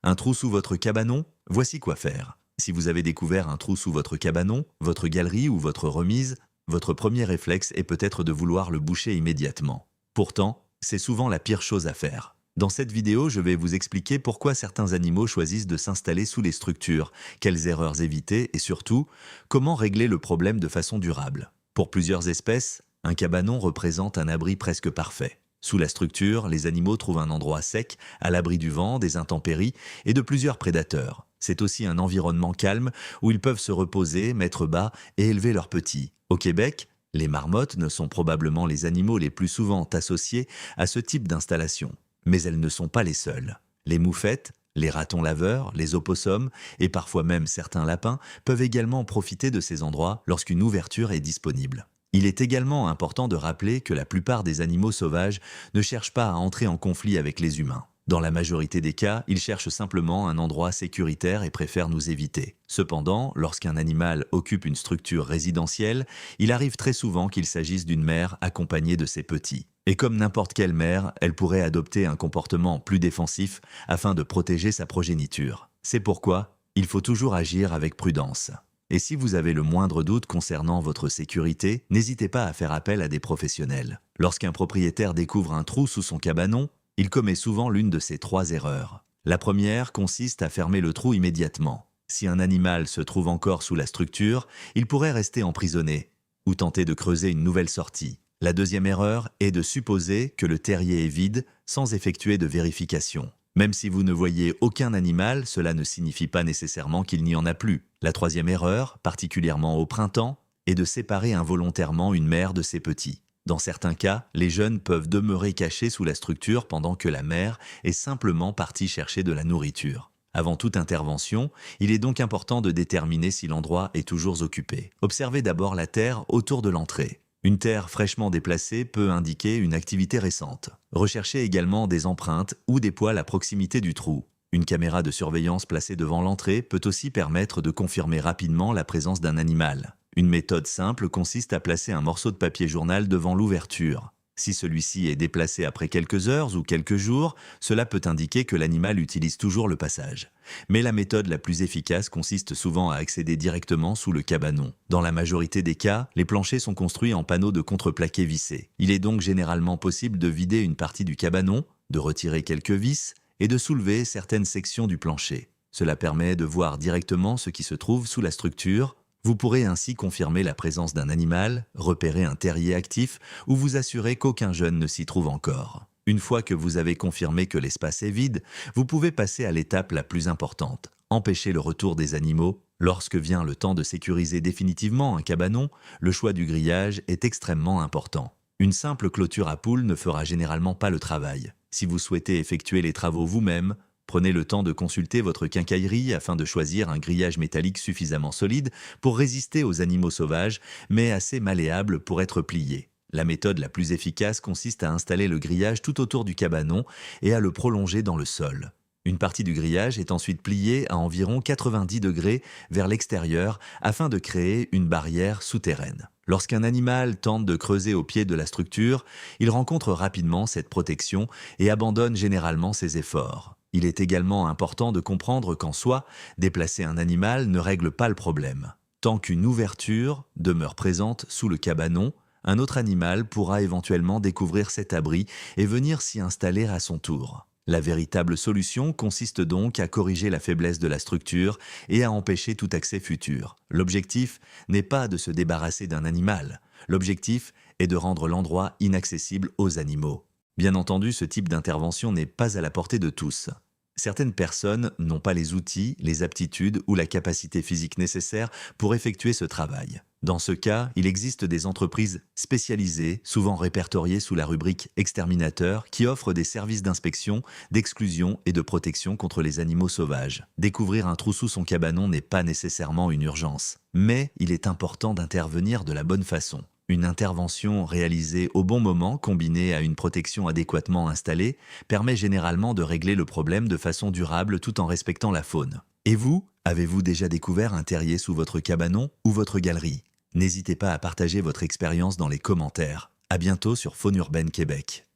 Un trou sous votre cabanon? Voici quoi faire. Si vous avez découvert un trou sous votre cabanon, votre galerie ou votre remise, votre premier réflexe est peut-être de vouloir le boucher immédiatement. Pourtant, c'est souvent la pire chose à faire. Dans cette vidéo, je vais vous expliquer pourquoi certains animaux choisissent de s'installer sous les structures, quelles erreurs éviter et surtout, comment régler le problème de façon durable. Pour plusieurs espèces, un cabanon représente un abri presque parfait. Sous la structure, les animaux trouvent un endroit sec, à l'abri du vent, des intempéries et de plusieurs prédateurs. C'est aussi un environnement calme où ils peuvent se reposer, mettre bas et élever leurs petits. Au Québec, les marmottes ne sont probablement les animaux les plus souvent associés à ce type d'installation. Mais elles ne sont pas les seules. Les moufettes, les ratons laveurs, les opossums et parfois même certains lapins peuvent également profiter de ces endroits lorsqu'une ouverture est disponible. Il est également important de rappeler que la plupart des animaux sauvages ne cherchent pas à entrer en conflit avec les humains. Dans la majorité des cas, ils cherchent simplement un endroit sécuritaire et préfèrent nous éviter. Cependant, lorsqu'un animal occupe une structure résidentielle, il arrive très souvent qu'il s'agisse d'une mère accompagnée de ses petits. Et comme n'importe quelle mère, elle pourrait adopter un comportement plus défensif afin de protéger sa progéniture. C'est pourquoi il faut toujours agir avec prudence. Et si vous avez le moindre doute concernant votre sécurité, n'hésitez pas à faire appel à des professionnels. Lorsqu'un propriétaire découvre un trou sous son cabanon, il commet souvent l'une de ces 3 erreurs. La première consiste à fermer le trou immédiatement. Si un animal se trouve encore sous la structure, il pourrait rester emprisonné ou tenter de creuser une nouvelle sortie. La deuxième erreur est de supposer que le terrier est vide sans effectuer de vérification. Même si vous ne voyez aucun animal, cela ne signifie pas nécessairement qu'il n'y en a plus. La troisième erreur, particulièrement au printemps, est de séparer involontairement une mère de ses petits. Dans certains cas, les jeunes peuvent demeurer cachés sous la structure pendant que la mère est simplement partie chercher de la nourriture. Avant toute intervention, il est donc important de déterminer si l'endroit est toujours occupé. Observez d'abord la terre autour de l'entrée. Une terre fraîchement déplacée peut indiquer une activité récente. Recherchez également des empreintes ou des poils à proximité du trou. Une caméra de surveillance placée devant l'entrée peut aussi permettre de confirmer rapidement la présence d'un animal. Une méthode simple consiste à placer un morceau de papier journal devant l'ouverture. Si celui-ci est déplacé après quelques heures ou quelques jours, cela peut indiquer que l'animal utilise toujours le passage. Mais la méthode la plus efficace consiste souvent à accéder directement sous le cabanon. Dans la majorité des cas, les planchers sont construits en panneaux de contreplaqué vissés. Il est donc généralement possible de vider une partie du cabanon, de retirer quelques vis et de soulever certaines sections du plancher. Cela permet de voir directement ce qui se trouve sous la structure. Vous pourrez ainsi confirmer la présence d'un animal, repérer un terrier actif ou vous assurer qu'aucun jeune ne s'y trouve encore. Une fois que vous avez confirmé que l'espace est vide, vous pouvez passer à l'étape la plus importante, empêcher le retour des animaux. Lorsque vient le temps de sécuriser définitivement un cabanon, le choix du grillage est extrêmement important. Une simple clôture à poules ne fera généralement pas le travail. Si vous souhaitez effectuer les travaux vous-même, prenez le temps de consulter votre quincaillerie afin de choisir un grillage métallique suffisamment solide pour résister aux animaux sauvages, mais assez malléable pour être plié. La méthode la plus efficace consiste à installer le grillage tout autour du cabanon et à le prolonger dans le sol. Une partie du grillage est ensuite pliée à environ 90 degrés vers l'extérieur afin de créer une barrière souterraine. Lorsqu'un animal tente de creuser au pied de la structure, il rencontre rapidement cette protection et abandonne généralement ses efforts. Il est également important de comprendre qu'en soi, déplacer un animal ne règle pas le problème. Tant qu'une ouverture demeure présente sous le cabanon, un autre animal pourra éventuellement découvrir cet abri et venir s'y installer à son tour. La véritable solution consiste donc à corriger la faiblesse de la structure et à empêcher tout accès futur. L'objectif n'est pas de se débarrasser d'un animal. L'objectif est de rendre l'endroit inaccessible aux animaux. Bien entendu, ce type d'intervention n'est pas à la portée de tous. Certaines personnes n'ont pas les outils, les aptitudes ou la capacité physique nécessaire pour effectuer ce travail. Dans ce cas, il existe des entreprises spécialisées, souvent répertoriées sous la rubrique exterminateur, qui offrent des services d'inspection, d'exclusion et de protection contre les animaux sauvages. Découvrir un trou sous son cabanon n'est pas nécessairement une urgence, mais il est important d'intervenir de la bonne façon. Une intervention réalisée au bon moment, combinée à une protection adéquatement installée, permet généralement de régler le problème de façon durable tout en respectant la faune. Et vous, avez-vous déjà découvert un terrier sous votre cabanon ou votre galerie? N'hésitez pas à partager votre expérience dans les commentaires. À bientôt sur Faune Urbaine Québec.